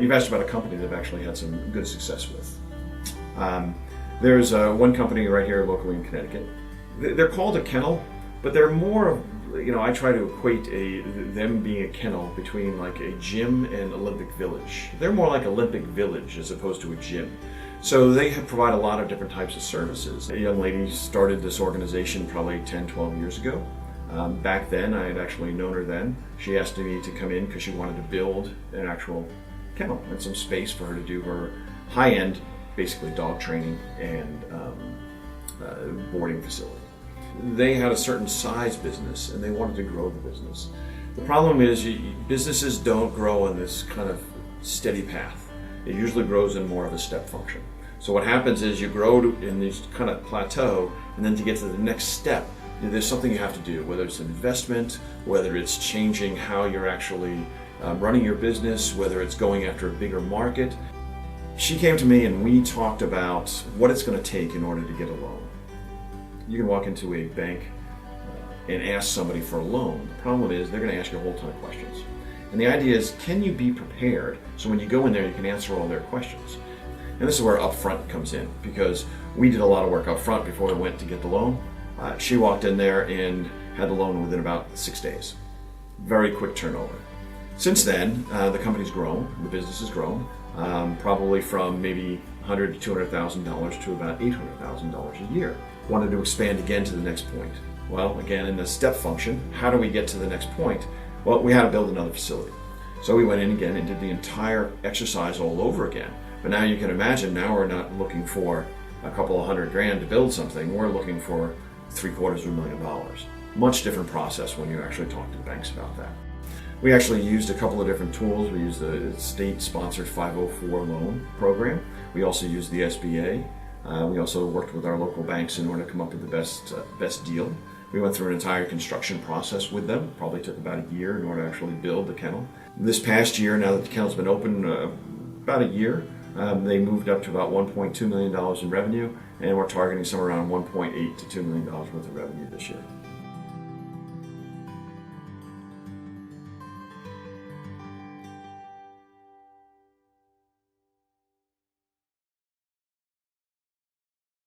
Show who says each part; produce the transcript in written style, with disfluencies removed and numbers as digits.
Speaker 1: You've asked about a company that I've actually had some good success with. There's one company right here locally in Connecticut. They're called a kennel, but they're more of, I try to equate them being a kennel between like a gym and Olympic Village. They're more like Olympic Village as opposed to a gym. So they provide a lot of different types of services. A young lady started this organization probably 10, 12 years ago. Back then, I had actually known her then. She asked me to come in because she wanted to build an actual kennel and some space for her to do her high-end, basically dog training and boarding facility. They had a certain size business and they wanted to grow the business. The problem is businesses don't grow on this kind of steady path. It usually grows in more of a step function. So what happens is you grow in this kind of plateau, and then to get to the next step, there's something you have to do, whether it's an investment, whether it's changing how you're actually running your business, whether it's going after a bigger market. She came to me and we talked about what it's going to take in order to get a loan. You can walk into a bank and ask somebody for a loan. The problem is they're going to ask you a whole ton of questions. And the idea is, can you be prepared so when you go in there you can answer all their questions? And this is where Upfront comes in, because we did a lot of work up front before we went to get the loan. She walked in there and had the loan within about 6 days. Very quick turnover. Since then, the company's grown, the business has grown, probably from maybe $100,000 to $200,000 to about $800,000 a year. Wanted to expand again to the next point. Well, again, in the step function, how do we get to the next point? Well, we had to build another facility. So we went in again and did the entire exercise all over again. But now you can imagine, now we're not looking for a couple of $100,000 to build something, we're looking for $750,000. Much different process when you actually talk to the banks about that. We actually used a couple of different tools. We used the state-sponsored 504 loan program. We also used the SBA. We also worked with our local banks in order to come up with the best deal. We went through an entire construction process with them. Probably took about a year in order to actually build the kennel. This past year, now that the kennel's been open about a year, they moved up to about $1.2 million in revenue, and we're targeting somewhere around $1.8 to $2 million worth of revenue this year.